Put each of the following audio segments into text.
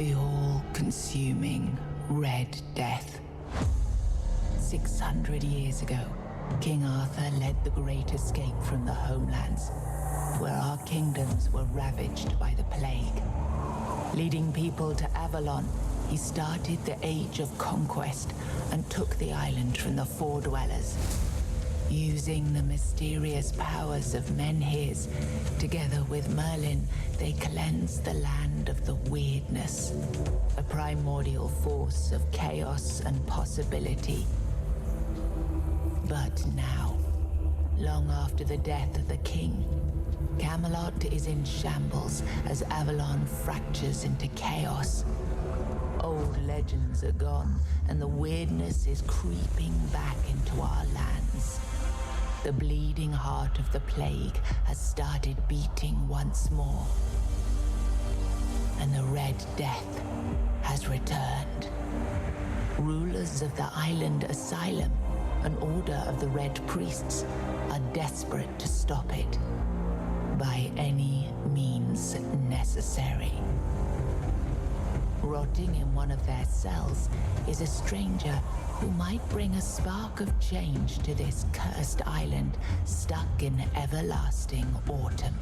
The all-consuming Red Death. 600 years ago, King Arthur led the Great Escape from the homelands, where our kingdoms were ravaged by the plague. Leading people to Avalon, he started the Age of Conquest and took the island from the Four Dwellers. Using the mysterious powers of Menhirs, together with Merlin, they cleansed the land of the weirdness, a primordial force of chaos and possibility. But now, long after the death of the king, Camelot is in shambles as Avalon fractures into chaos. Old legends are gone, and the weirdness is creeping back into our lands. The bleeding heart of the plague has started beating once more. And the Red Death has returned. Rulers of the island asylum, an order of the Red Priests, are desperate to stop it by any means necessary. Rotting in one of their cells is a stranger who might bring a spark of change to this cursed island stuck in everlasting autumn.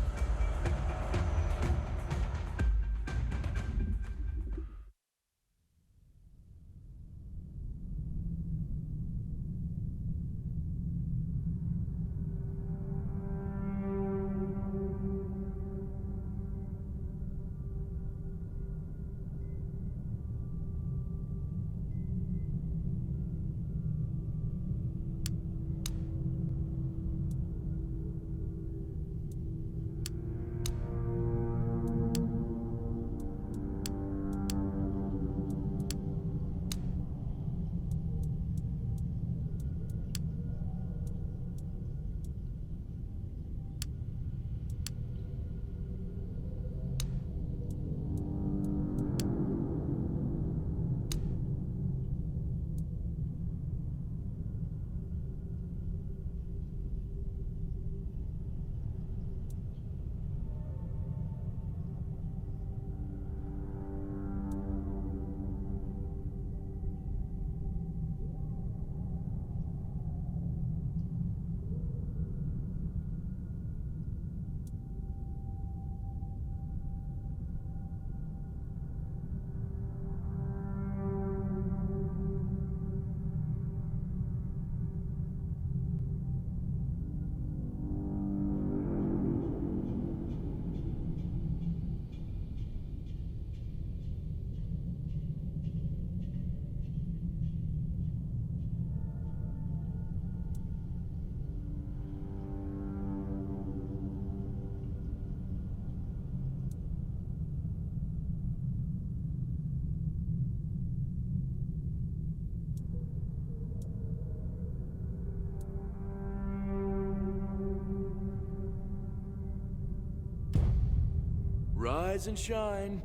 Rise and shine,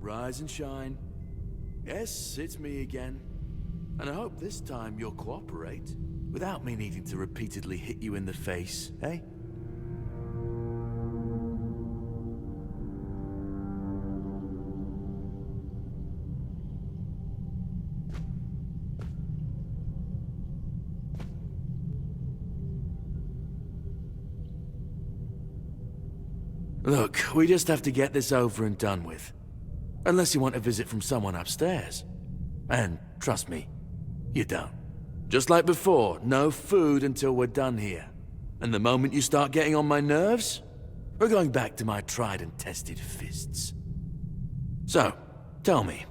rise and shine. Yes, it's me again. And I hope this time you'll cooperate, without me needing to repeatedly hit you in the face, eh? Look, we just have to get this over and done with. Unless you want a visit from someone upstairs. And trust me, you don't. Just like before, no food until we're done here. And the moment you start getting on my nerves, we're going back to my tried and tested fists. So, tell me,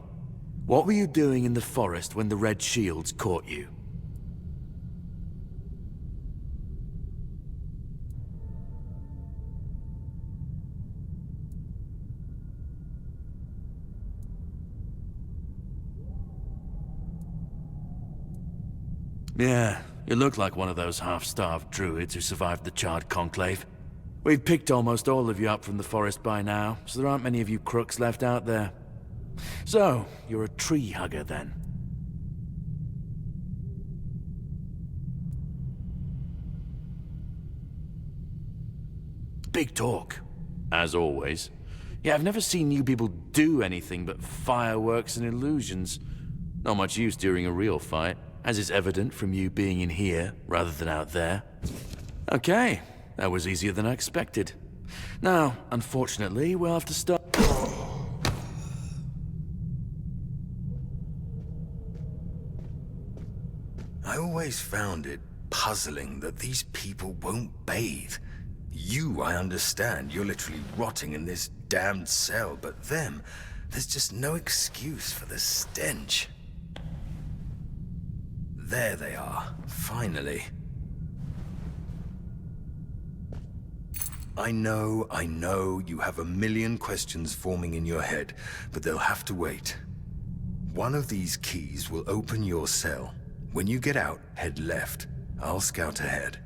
what were you doing in the forest when the Red Shields caught you? Yeah, you look like one of those half-starved druids who survived the Charred Conclave. We've picked almost all of you up from the forest by now, so there aren't many of you crooks left out there. So, you're a tree hugger then? Big talk, as always. Yeah, I've never seen you people do anything but fireworks and illusions. Not much use during a real fight, as is evident from you being in here rather than out there. Okay, that was easier than I expected. Now, unfortunately, we'll have to start... I always found it puzzling that these people won't bathe. You, I understand, you're literally rotting in this damned cell, but them, there's just no excuse for the stench. There they are, finally. I know, you have a million questions forming in your head, but they'll have to wait. One of these keys will open your cell. When you get out, head left. I'll scout ahead.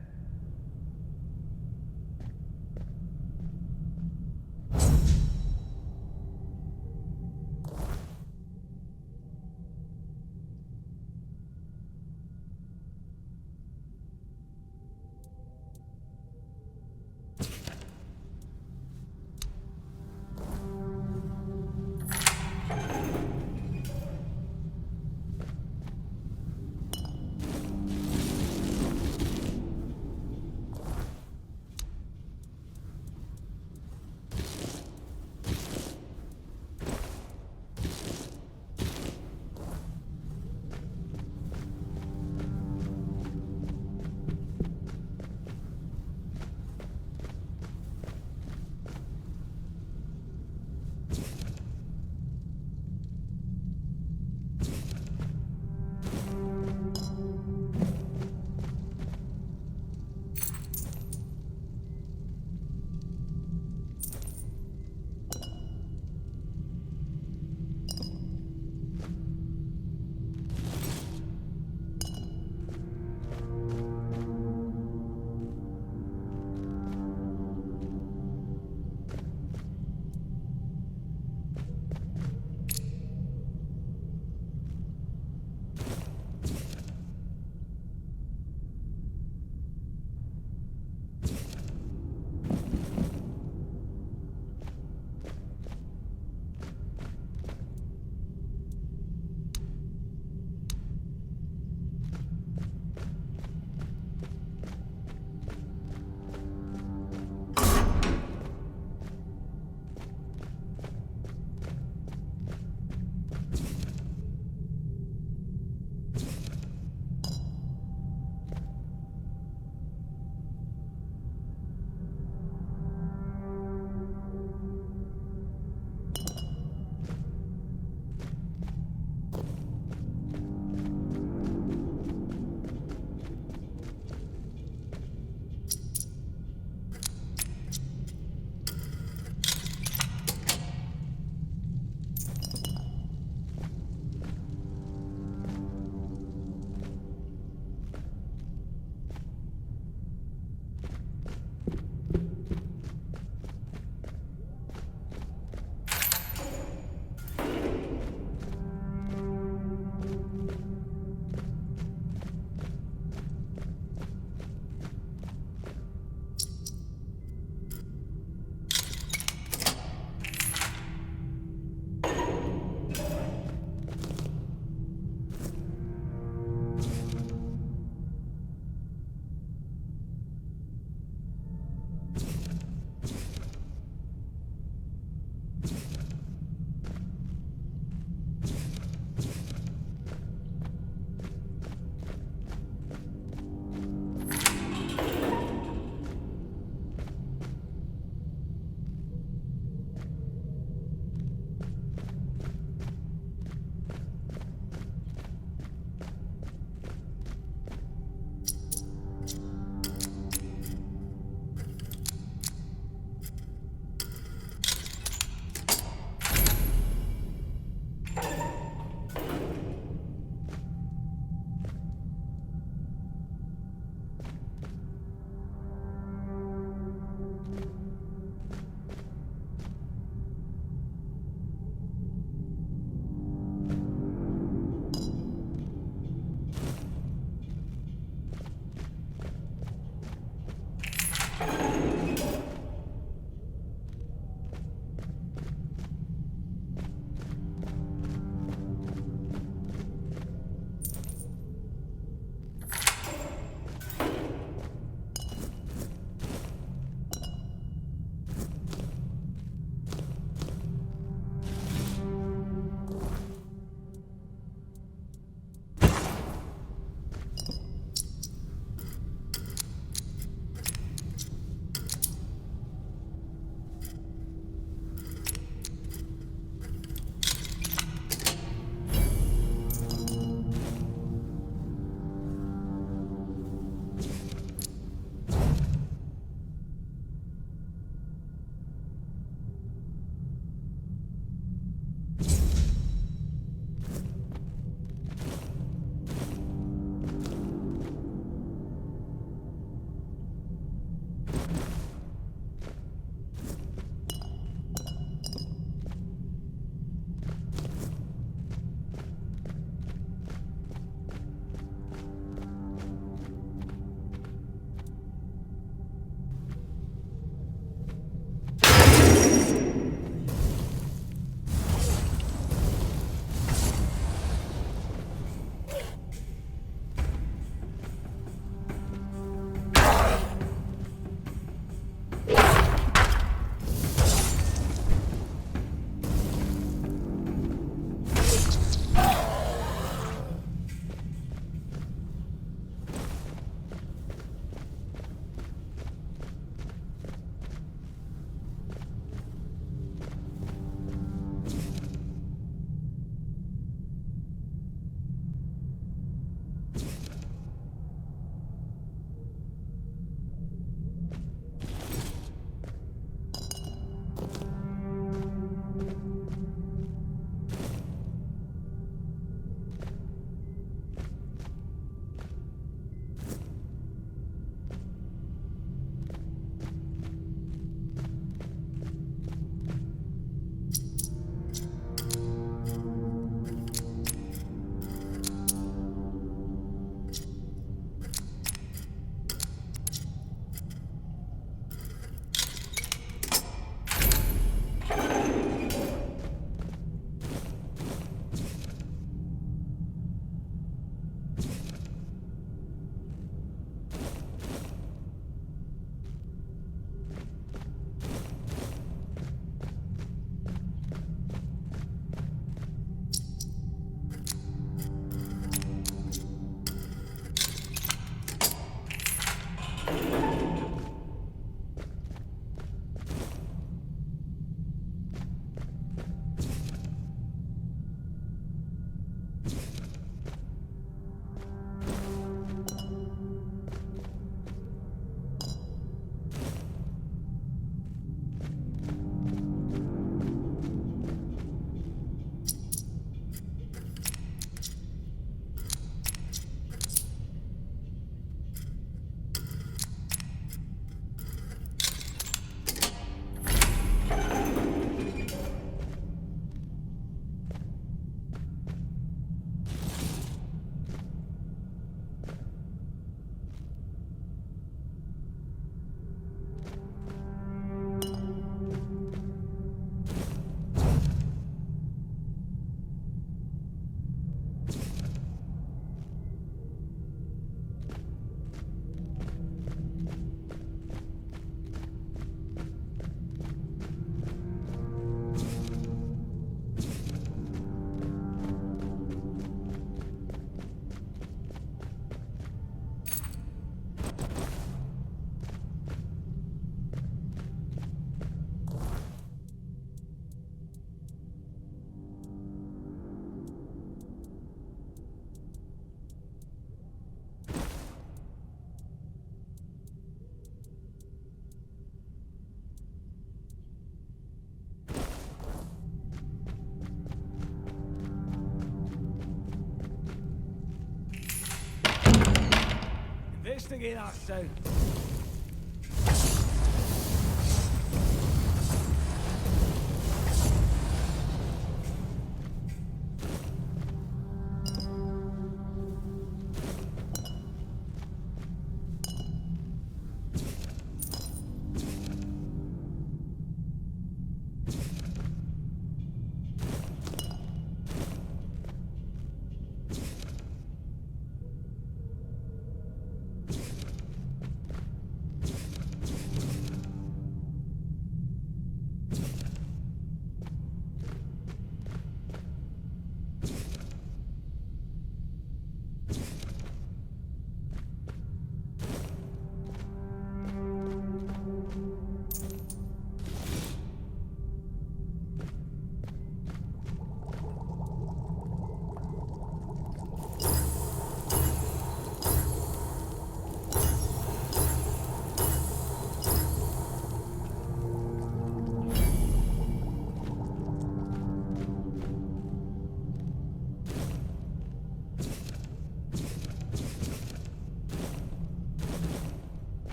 stinging us soon.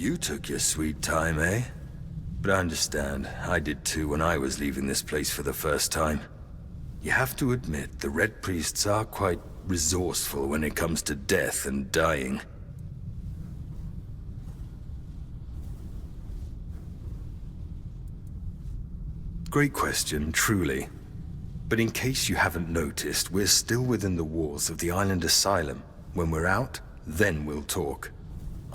You took your sweet time, eh? But I understand. I did too when I was leaving this place for the first time. You have to admit, the Red Priests are quite resourceful when it comes to death and dying. Great question, truly. But in case you haven't noticed, we're still within the walls of the island asylum. When we're out, then we'll talk.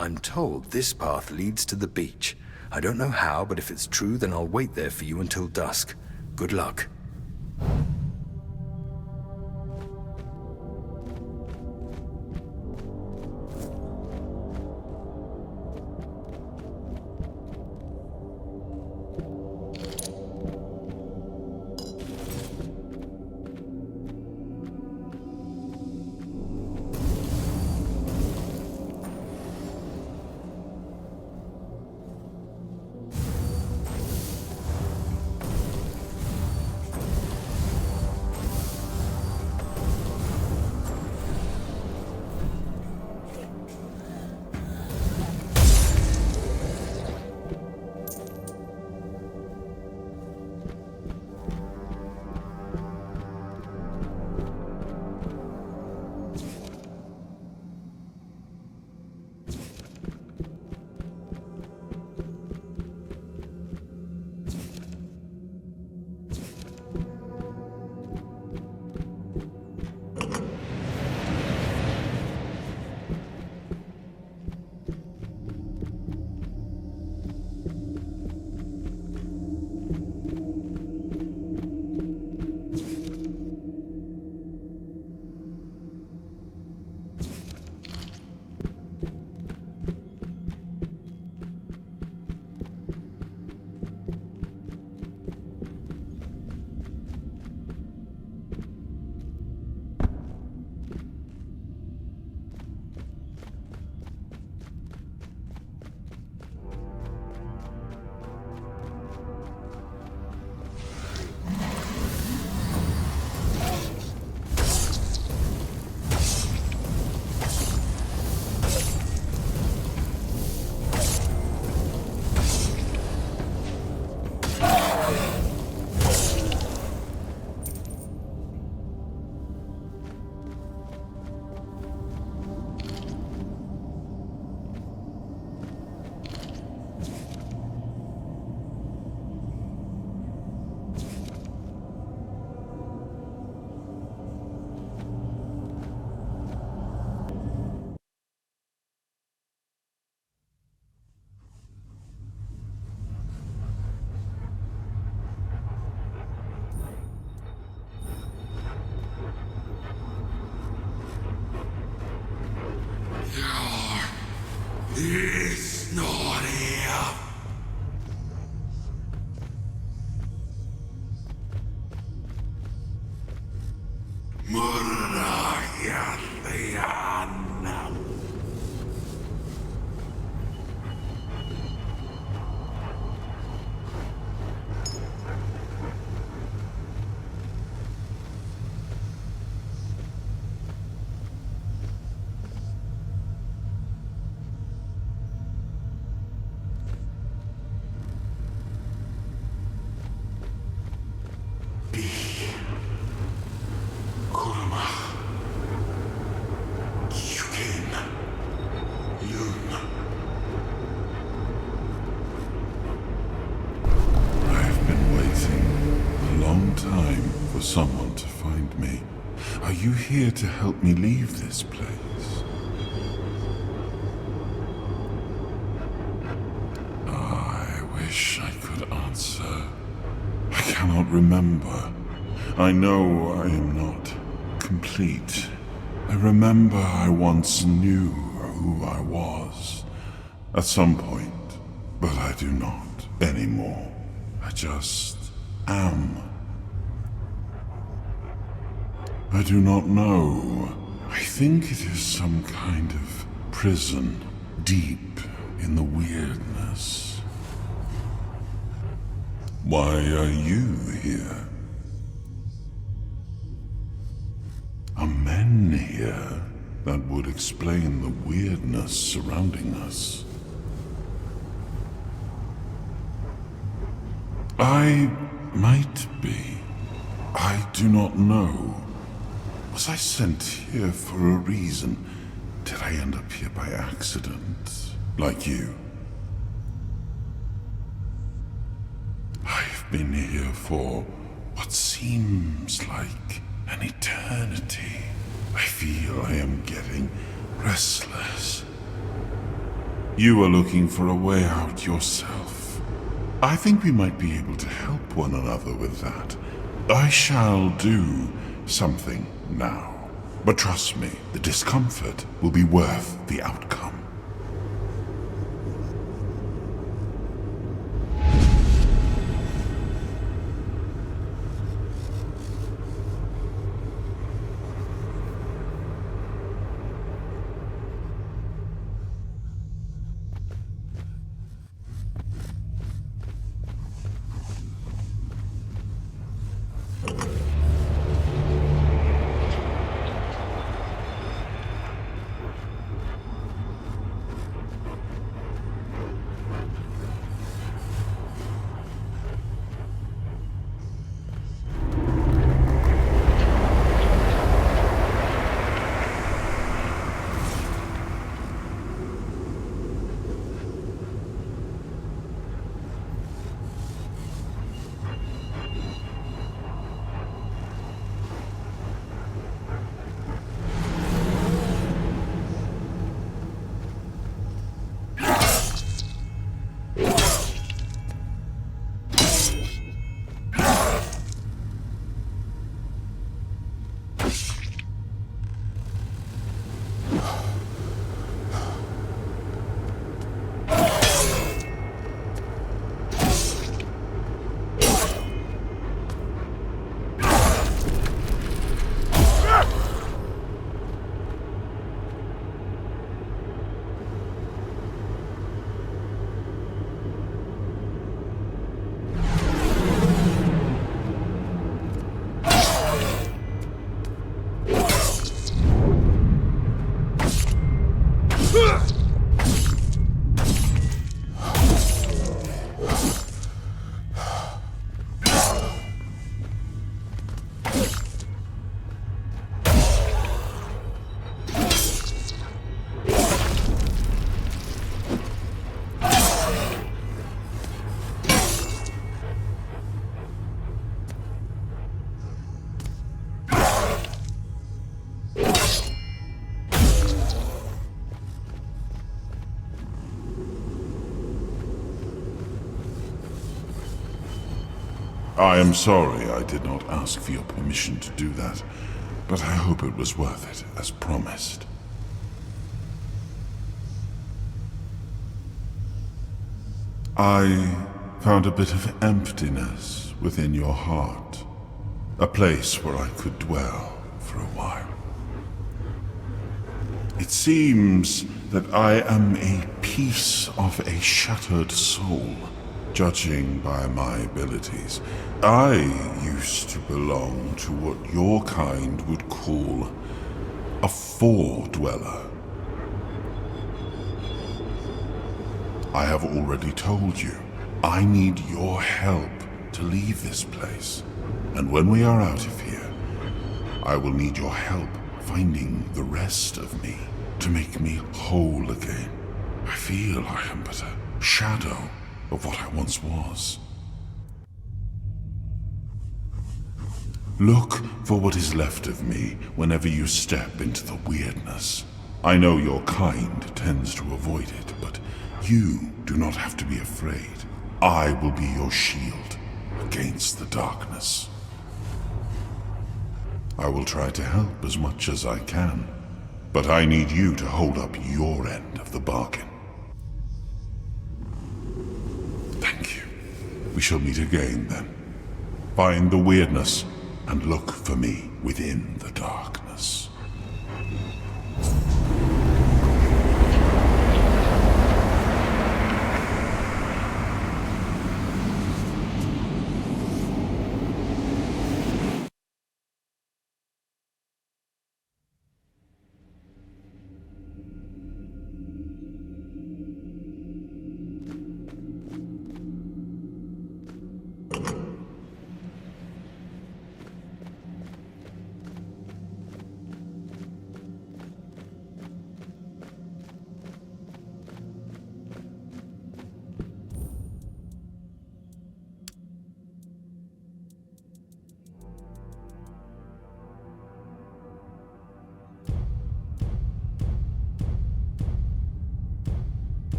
I'm told this path leads to the beach. I don't know how, but if it's true, then I'll wait there for you until dusk. Good luck. It's not here. Someone to find me. Are you here to help me leave this place? I wish I could answer. I cannot remember. I know I am not complete. I remember I once knew who I was at some point, but I do not anymore. I just am. I do not know. I think it is some kind of prison, deep in the weirdness. Why are you here? Are men here? That would explain the weirdness surrounding us. I might be. I do not know. Was I sent here for a reason? Did I end up here by accident, like you? I've been here for what seems like an eternity. I feel I am getting restless. You are looking for a way out yourself. I think we might be able to help one another with that. I shall do something now. But trust me, the discomfort will be worth the outcome. I am sorry I did not ask for your permission to do that, but I hope it was worth it, as promised. I found a bit of emptiness within your heart, a place where I could dwell for a while. It seems that I am a piece of a shattered soul. Judging by my abilities, I used to belong to what your kind would call a four-dweller. I have already told you, I need your help to leave this place. And when we are out of here, I will need your help finding the rest of me to make me whole again. I feel I am but a shadow of what I once was. Look for what is left of me whenever you step into the weirdness. I know your kind tends to avoid it, but you do not have to be afraid. I will be your shield against the darkness. I will try to help as much as I can, but I need you to hold up your end of the bargain. Thank you. We shall meet again then. Find the weirdness and look for me within the darkness.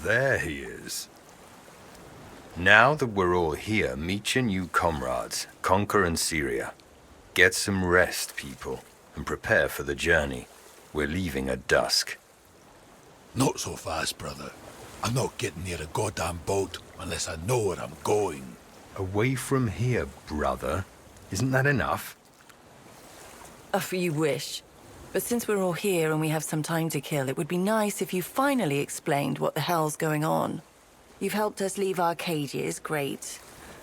There he is. Now that we're all here, meet your new comrades, Conquer and Syria. Get some rest, people, and prepare for the journey. We're leaving at dusk. Not so fast, brother. I'm not getting near a goddamn boat unless I know where I'm going. Away from here, brother. Isn't that enough? If you wish. But since we're all here and we have some time to kill, it would be nice if you finally explained what the hell's going on. You've helped us leave our cages, great.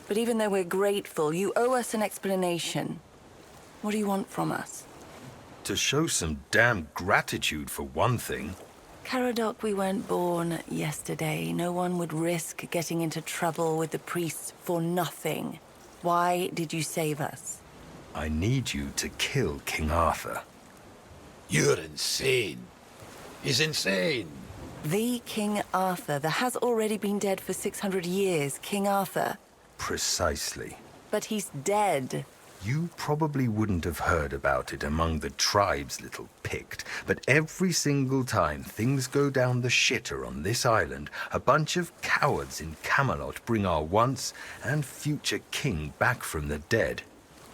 But even though we're grateful, you owe us an explanation. What do you want from us? To show some damn gratitude for one thing. Caradoc, we weren't born yesterday. No one would risk getting into trouble with the priests for nothing. Why did you save us? I need you to kill King Arthur. You're insane. He's insane. The King Arthur, that has already been dead for 600 years, King Arthur. Precisely. But he's dead. You probably wouldn't have heard about it among the tribes, little Pict, but every single time things go down the shitter on this island, a bunch of cowards in Camelot bring our once and future king back from the dead.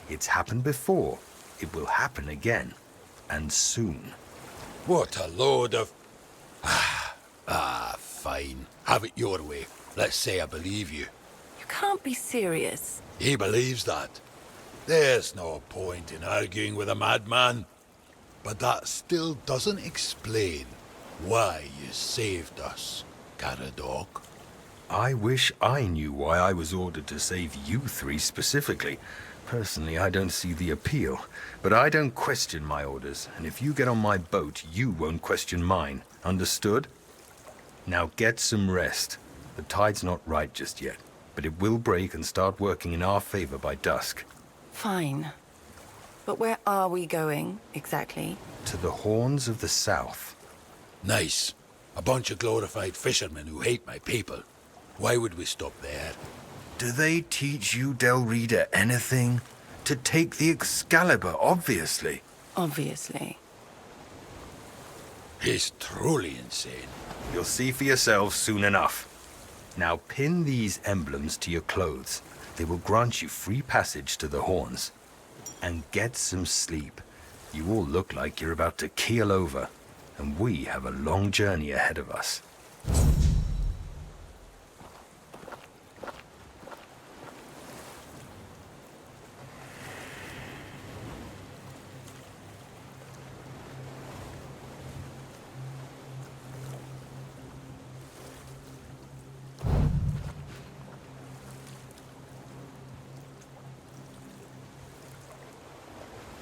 It's happened before. It will happen again. And soon. What a load of... fine. Have it your way. Let's say I believe you. You can't be serious. He believes that. There's no point in arguing with a madman. But that still doesn't explain why you saved us, Caradoc. I wish I knew why I was ordered to save you three specifically. Personally, I don't see the appeal. But I don't question my orders, and if you get on my boat, you won't question mine. Understood? Now get some rest. The tide's not right just yet, but it will break and start working in our favor by dusk. Fine. But where are we going, exactly? To the Horns of the South. Nice. A bunch of glorified fishermen who hate my people. Why would we stop there? Do they teach you, Del Rita, anything? To take the Excalibur, obviously. Obviously. He's truly insane. You'll see for yourselves soon enough. Now pin these emblems to your clothes. They will grant you free passage to the Horns. And get some sleep. You all look like you're about to keel over, and we have a long journey ahead of us.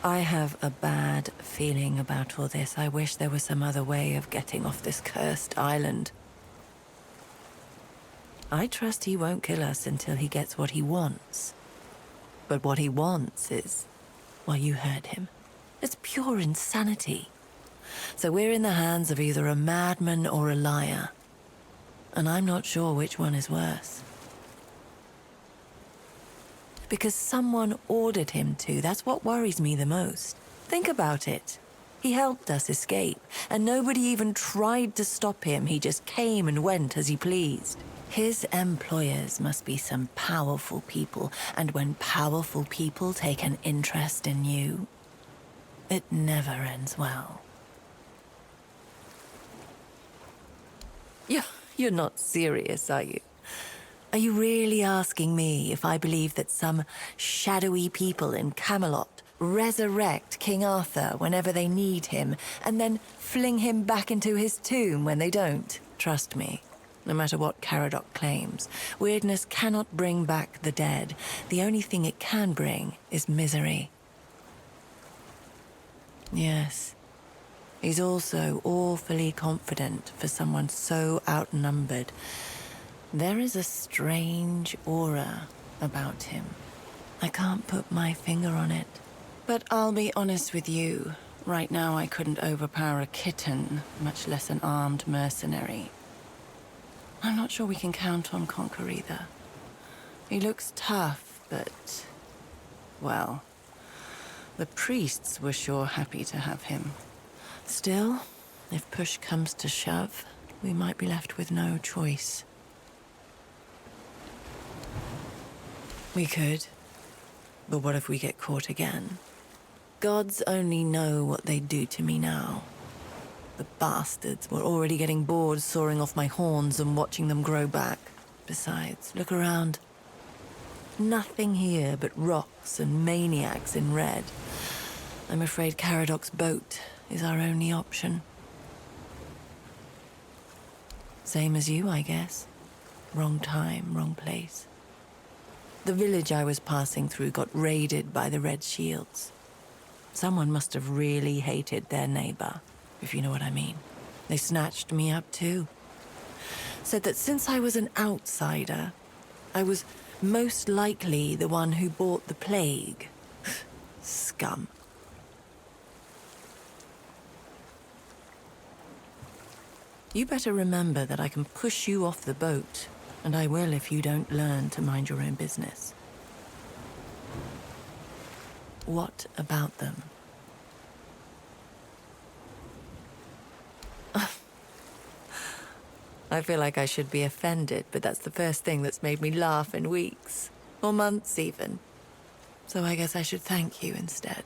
I have a bad feeling about all this. I wish there was some other way of getting off this cursed island. I trust he won't kill us until he gets what he wants. But what he wants is... well, you heard him. It's pure insanity. So we're in the hands of either a madman or a liar. And I'm not sure which one is worse. Because someone ordered him to. That's what worries me the most. Think about it. He helped us escape, and nobody even tried to stop him. He just came and went as he pleased. His employers must be some powerful people, and when powerful people take an interest in you, it never ends well. You're not serious, are you? Are you really asking me if I believe that some shadowy people in Camelot resurrect King Arthur whenever they need him, and then fling him back into his tomb when they don't? Trust me, no matter what Caradoc claims, weirdness cannot bring back the dead. The only thing it can bring is misery. Yes, he's also awfully confident for someone so outnumbered. There is a strange aura about him. I can't put my finger on it. But I'll be honest with you. Right now I couldn't overpower a kitten, much less an armed mercenary. I'm not sure we can count on Conquer either. He looks tough, but... well, the priests were sure happy to have him. Still, if push comes to shove, we might be left with no choice. We could, but what if we get caught again? Gods only know what they'd do to me now. The bastards were already getting bored sawing off my horns and watching them grow back. Besides, look around. Nothing here but rocks and maniacs in red. I'm afraid Caradoc's boat is our only option. Same as you, I guess. Wrong time, wrong place. The village I was passing through got raided by the Red Shields. Someone must have really hated their neighbor, if you know what I mean. They snatched me up too. Said that since I was an outsider, I was most likely the one who brought the plague. Scum. You better remember that I can push you off the boat, and I will if you don't learn to mind your own business. What about them? I feel like I should be offended, but that's the first thing that's made me laugh in weeks, or months even. So I guess I should thank you instead.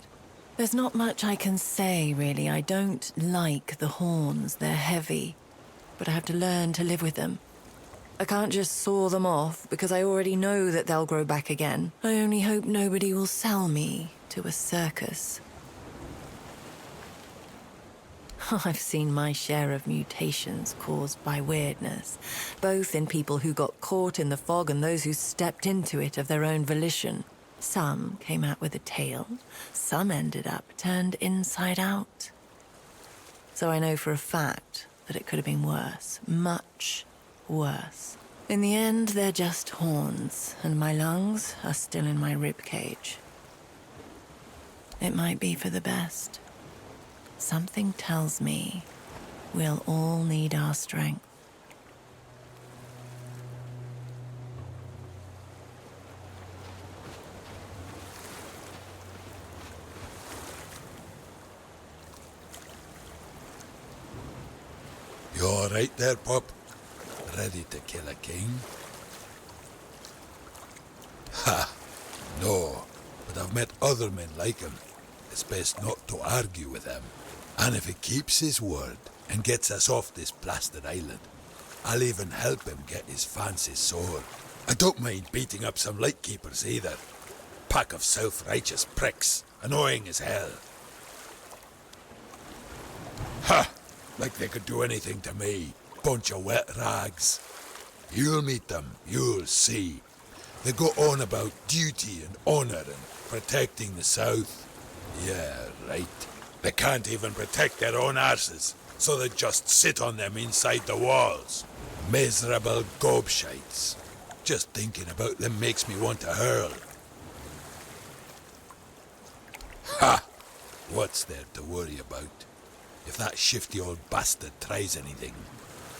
There's not much I can say, really. I don't like the horns. They're heavy, but I have to learn to live with them. I can't just saw them off because I already know that they'll grow back again. I only hope nobody will sell me to a circus. I've seen my share of mutations caused by weirdness, both in people who got caught in the fog and those who stepped into it of their own volition. Some came out with a tail, some ended up turned inside out. So I know for a fact that it could have been worse, much worse. In the end, they're just horns, and my lungs are still in my rib cage. It might be for the best. Something tells me we'll all need our strength. You all right there, pup? Ready to kill a king? Ha! No, but I've met other men like him. It's best not to argue with him. And if he keeps his word and gets us off this blasted island, I'll even help him get his fancy sword. I don't mind beating up some lightkeepers either. Pack of self-righteous pricks, annoying as hell. Ha! Like they could do anything to me. Bunch of wet rags. You'll meet them, you'll see. They go on about duty and honor and protecting the South. Yeah, right. They can't even protect their own arses, so they just sit on them inside the walls. Miserable gobshites. Just thinking about them makes me want to hurl. Ha! What's there to worry about? If that shifty old bastard tries anything,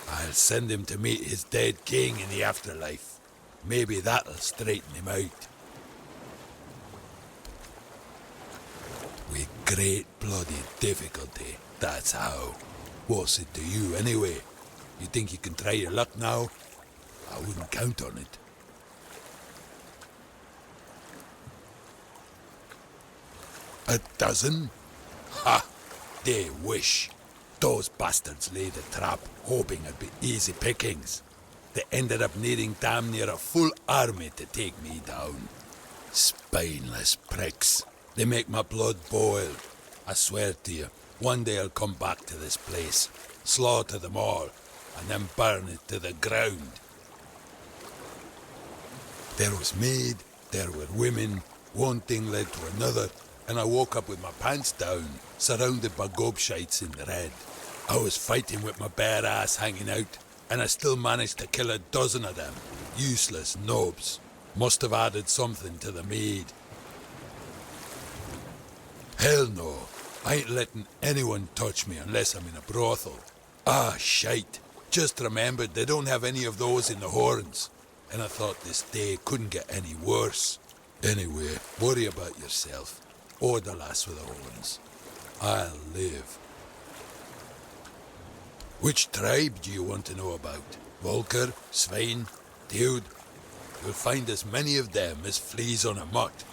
I'll send him to meet his dead king in the afterlife. Maybe that'll straighten him out. With great bloody difficulty, that's how. What's it to you, anyway? You think you can try your luck now? I wouldn't count on it. A dozen? Ha! They wish. Those bastards laid a trap, hoping it'd be easy pickings. They ended up needing damn near a full army to take me down. Spineless pricks. They make my blood boil. I swear to you, one day I'll come back to this place, slaughter them all, and then burn it to the ground. There was mead, there were women, one thing led to another, and I woke up with my pants down, surrounded by gobshites in the red. I was fighting with my bare ass hanging out, and I still managed to kill a dozen of them. Useless nobs. Must have added something to the mead. Hell no. I ain't letting anyone touch me unless I'm in a brothel. Ah, shite. Just remembered they don't have any of those in the horns. And I thought this day couldn't get any worse. Anyway, worry about yourself. Or the lass with the horns. I'll live. Which tribe do you want to know about? Volker, Svein, Teod? You'll find as many of them as fleas on a mutt.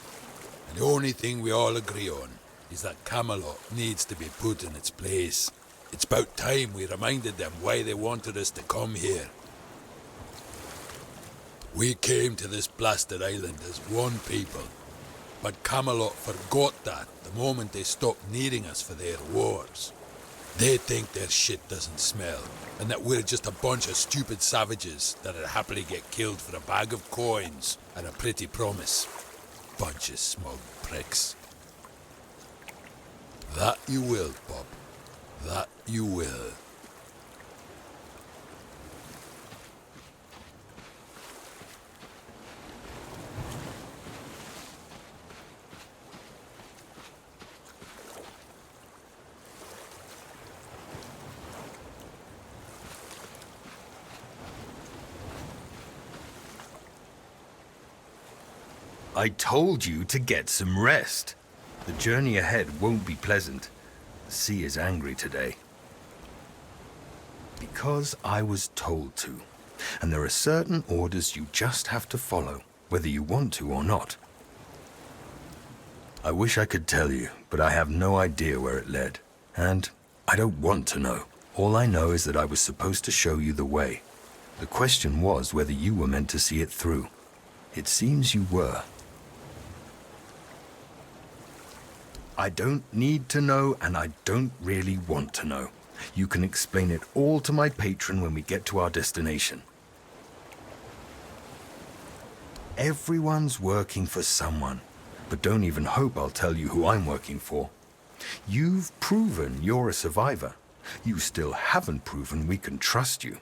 And the only thing we all agree on is that Camelot needs to be put in its place. It's about time we reminded them why they wanted us to come here. We came to this blasted island as one people, but Camelot forgot that the moment they stopped needing us for their wars. They think their shit doesn't smell, and that we're just a bunch of stupid savages that'd happily get killed for a bag of coins and a pretty promise. Bunch of smug pricks. That you will, Bob. That you will. I told you to get some rest. The journey ahead won't be pleasant. The sea is angry today. Because I was told to. And there are certain orders you just have to follow, whether you want to or not. I wish I could tell you, but I have no idea where it led. And I don't want to know. All I know is that I was supposed to show you the way. The question was whether you were meant to see it through. It seems you were. I don't need to know, and I don't really want to know. You can explain it all to my patron when we get to our destination. Everyone's working for someone, but don't even hope I'll tell you who I'm working for. You've proven you're a survivor. You still haven't proven we can trust you.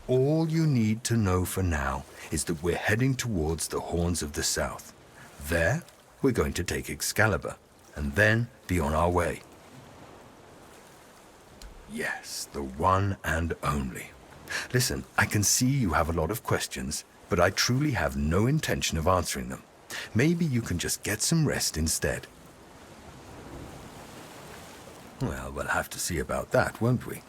All you need to know for now is that we're heading towards the Horns of the South. There, we're going to take Excalibur, and then be on our way. Yes, the one and only. Listen, I can see you have a lot of questions, but I truly have no intention of answering them. Maybe you can just get some rest instead. Well, we'll have to see about that, won't we?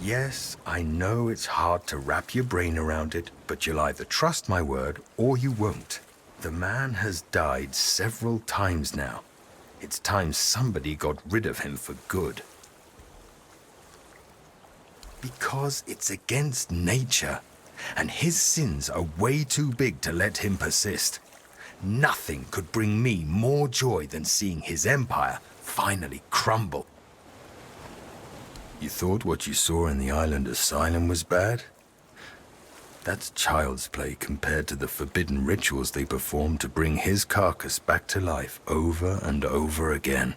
Yes, I know it's hard to wrap your brain around it, but you'll either trust my word or you won't. The man has died several times now. It's time somebody got rid of him for good. Because it's against nature, and his sins are way too big to let him persist. Nothing could bring me more joy than seeing his empire finally crumble. You thought what you saw in the island asylum was bad? That's child's play compared to the forbidden rituals they perform to bring his carcass back to life over and over again.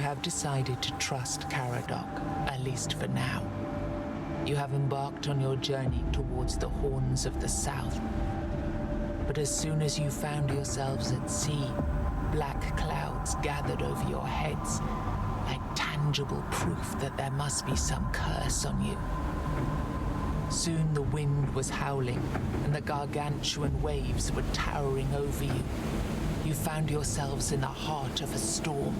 have decided to trust Caradoc, at least for now. You have embarked on your journey towards the Horns of the South. But as soon as you found yourselves at sea, black clouds gathered over your heads, like tangible proof that there must be some curse on you. Soon the wind was howling, and the gargantuan waves were towering over you. You found yourselves in the heart of a storm.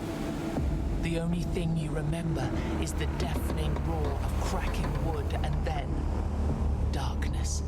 The only thing you remember is the deafening roar of cracking wood, and then darkness.